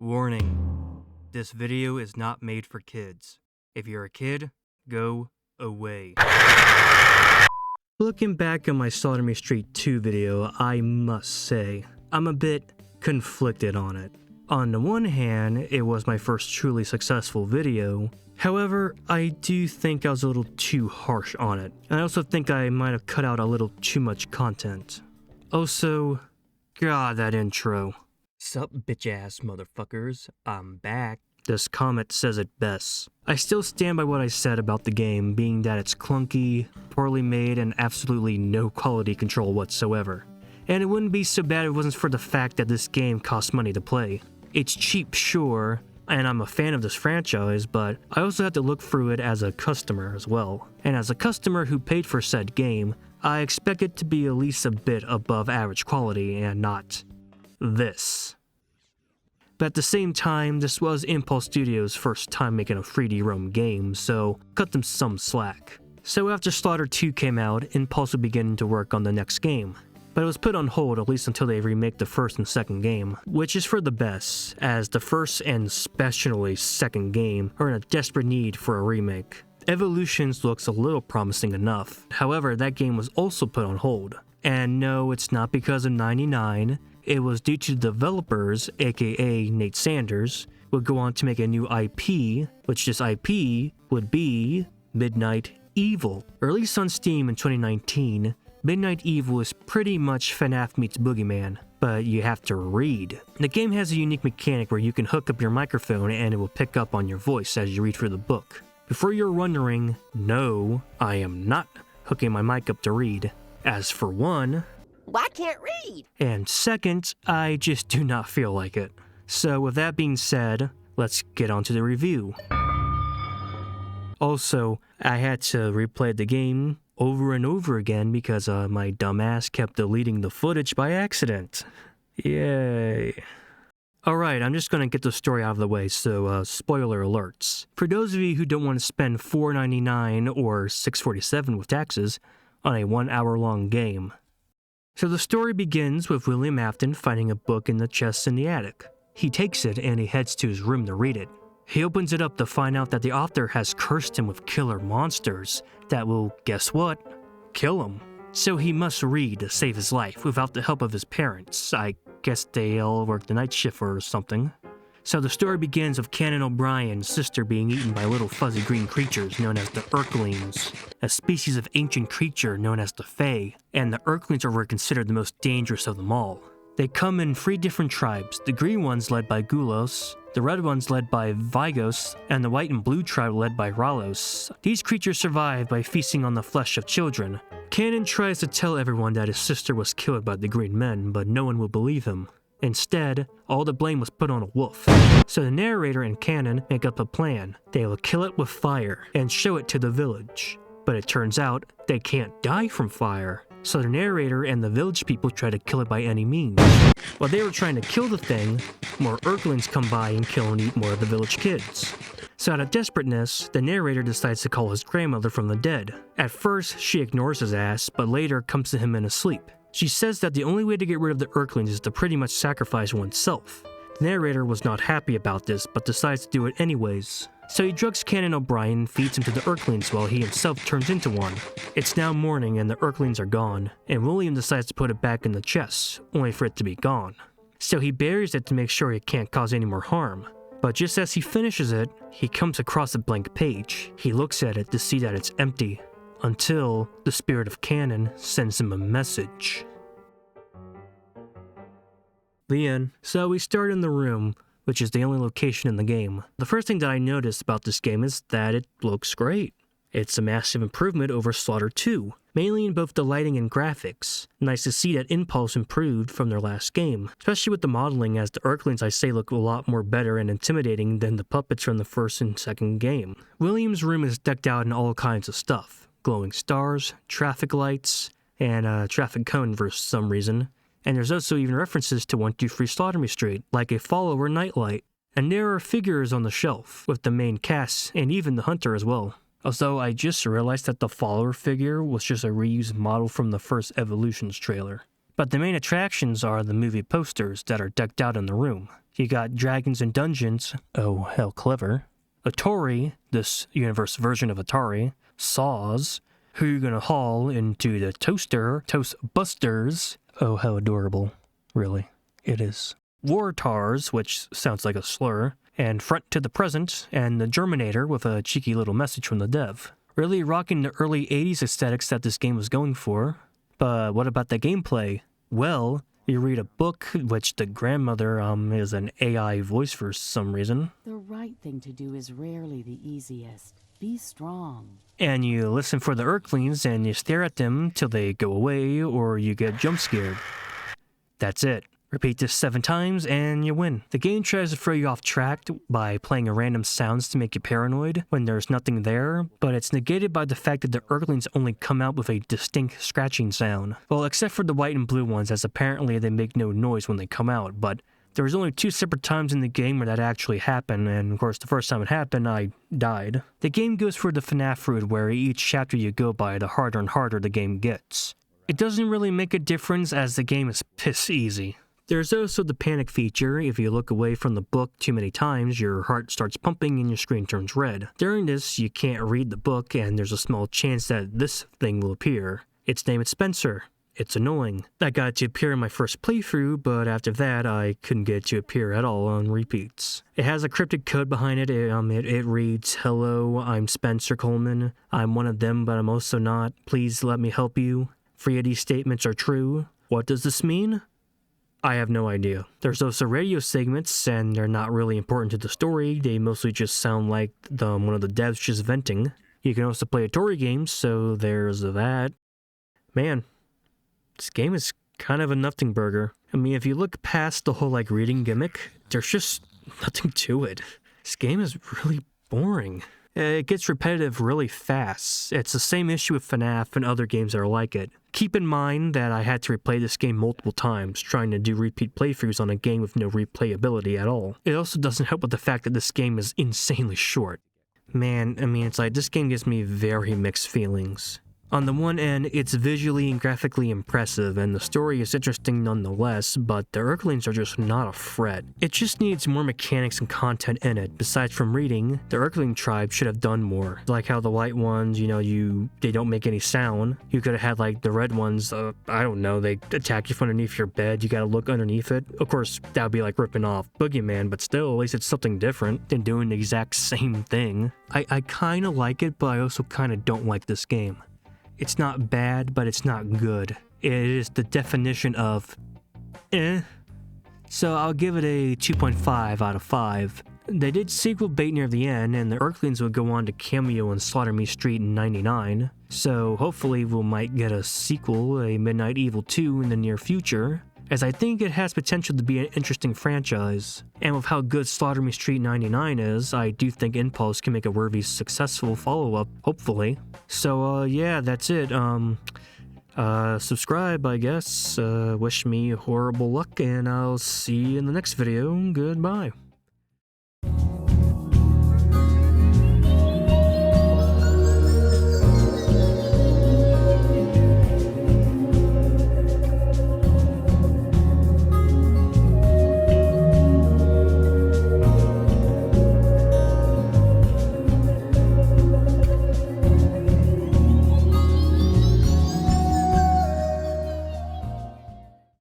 Warning, this video is not made for kids. If you're a kid, go away. Looking back on my Sodomy Street 2 video, I must say, I'm a bit conflicted on it. On the one hand, it was my first truly successful video. However, I do think I was a little too harsh on it. And I also think I might have cut out a little too much content. Also, God, that intro. Sup, bitch-ass motherfuckers, I'm back. This comment says it best. I still stand by what I said about the game, being that it's clunky, poorly made, and absolutely no quality control whatsoever. And it wouldn't be so bad if it wasn't for the fact that this game costs money to play. It's cheap, sure, and I'm a fan of this franchise, but I also have to look through it as a customer as well. And as a customer who paid for said game, I expect it to be at least a bit above average quality and not this. But at the same time, this was Impulse Studios' first time making a 3D Realm game, so cut them some slack. So after Slaughter 2 came out, Impulse would begin to work on the next game. But it was put on hold at least until they remake the first and second game, which is for the best, as the first and especially second game are in a desperate need for a remake. Evolutions looks a little promising enough, however that game was also put on hold. And no, it's not because of 99, it was due to the developers, aka Nate Sanders, would go on to make a new IP, which this IP would be Midnight Evil. Released on Steam in 2019, Midnight Evil is pretty much FNAF meets Boogeyman, but you have to read. The game has a unique mechanic where you can hook up your microphone and it will pick up on your voice as you read through the book. Before you're wondering, no, I am not hooking my mic up to read. As for one, I can't read. And second, I just do not feel like it. So with that being said, let's get on to the review. Also, I had to replay the game over and over again because my dumbass kept deleting the footage by accident. Yay. Alright, I'm just gonna get the story out of the way, so spoiler alerts. For those of you who don't want to spend $4.99 or $6.47 with taxes on a 1 hour long game. So the story begins with William Afton finding a book in the chest in the attic. He takes it and he heads to his room to read it. He opens it up to find out that the author has cursed him with killer monsters that will, guess what, kill him. So he must read to save his life without the help of his parents. I guess they all work the night shift or something. So the story begins with Conan O'Brien's sister being eaten by little fuzzy green creatures known as the Urklings, a species of ancient creature known as the Fae, and the Urklings are considered the most dangerous of them all. They come in 3 different tribes, the green ones led by Gulos, the red ones led by Vigos, and the white and blue tribe led by Ralos. These creatures survive by feasting on the flesh of children. Conan tries to tell everyone that his sister was killed by the green men, but no one will believe him. Instead, all the blame was put on a wolf. So the narrator and Conan make up a plan. They will kill it with fire and show it to the village. But it turns out they can't die from fire. So the narrator and the village people try to kill it by any means. While they were trying to kill the thing, more Urklings come by and kill and eat more of the village kids. So out of desperateness, the narrator decides to call his grandmother from the dead. At first, she ignores his ass, but later comes to him in his sleep. She says that the only way to get rid of the Urklings is to pretty much sacrifice oneself. The narrator was not happy about this, but decides to do it anyways. So he drugs Conan O'Brien and feeds him to the Urklings while he himself turns into one. It's now morning and the Urklings are gone, and William decides to put it back in the chest, only for it to be gone. So he buries it to make sure it can't cause any more harm. But just as he finishes it, he comes across a blank page. He looks at it to see that it's empty, until the spirit of Conan sends him a message. The end. So we start in the room, which is the only location in the game. The first thing that I noticed about this game is that it looks great. It's a massive improvement over Slaughter 2, mainly in both the lighting and graphics. Nice to see that Impulse improved from their last game, especially with the modeling, as the Urklings I say look a lot more better and intimidating than the puppets from the first and second game. William's room is decked out in all kinds of stuff. Glowing stars, traffic lights, and a traffic cone for some reason. And there's also even references to 123 Sodomy Street, like a follower nightlight. And there are figures on the shelf, with the main cast, and even the hunter as well. Although I just realized that the follower figure was just a reused model from the first Evolutions trailer. But the main attractions are the movie posters that are decked out in the room. You got Dragons and Dungeons, oh hell clever. Atari, this universe version of Atari. Saws, who you gonna haul into the toaster, Toast Busters. Oh how adorable, really, it is. Wartars, which sounds like a slur, and Front to the Present, and the Germinator with a cheeky little message from the dev. Really rocking the early 80s aesthetics that this game was going for. But what about the gameplay? Well, you read a book, which the grandmother is an AI voice for some reason. The right thing to do is rarely the easiest. Be strong. And you listen for the Earthlings and you stare at them till they go away or you get jump scared. That's it. Repeat this 7 times and you win. The game tries to throw you off track by playing random sounds to make you paranoid when there's nothing there, but it's negated by the fact that the Earthlings only come out with a distinct scratching sound. Well, except for the white and blue ones, as apparently they make no noise when they come out, but there was only 2 separate times in the game where that actually happened, and of course the first time it happened, I died. The game goes for the FNAF route where each chapter you go by, the harder and harder the game gets. It doesn't really make a difference as the game is piss easy. There's also the panic feature. If you look away from the book too many times, your heart starts pumping and your screen turns red. During this, you can't read the book and there's a small chance that this thing will appear. Its name is Spencer. It's annoying. I got it to appear in my first playthrough, but after that, I couldn't get it to appear at all on repeats. It has a cryptic code behind it. It reads, "Hello, I'm Spencer Coleman. I'm one of them, but I'm also not. Please let me help you. 3 of these statements are true. What does this mean? I have no idea." There's also radio segments, and they're not really important to the story. They mostly just sound like one of the devs just venting. You can also play Atari games, so there's that. Man, this game is kind of a nothing burger. I mean, if you look past the whole reading gimmick, there's just nothing to it. This game is really boring. It gets repetitive really fast. It's the same issue with FNAF and other games that are like it. Keep in mind that I had to replay this game multiple times, trying to do repeat playthroughs on a game with no replayability at all. It also doesn't help with the fact that this game is insanely short. Man, I mean, it's like this game gives me very mixed feelings. On the one end, it's visually and graphically impressive, and the story is interesting nonetheless, but the Earthlings are just not a threat. It just needs more mechanics and content in it. Besides from reading, the Earthling tribe should have done more. Like how the white ones, they don't make any sound. You could have had the red ones, I don't know, they attack you from underneath your bed, you gotta look underneath it. Of course, that would be like ripping off Boogeyman, but still, at least it's something different than doing the exact same thing. I kinda like it, but I also kinda don't like this game. It's not bad, but it's not good. It is the definition of eh. So I'll give it a 2.5 out of 5. They did sequel bait near the end, and the Earthlings would go on to cameo in Slaughter Me Street in '99. So hopefully we might get a sequel, a Midnight Evil 2 in the near future, as I think it has potential to be an interesting franchise. And with how good Slaughter Me Street 99 is, I do think Impulse can make a worthy successful follow-up, hopefully. So yeah, that's it. Subscribe, I guess. Wish me horrible luck, and I'll see you in the next video. Goodbye.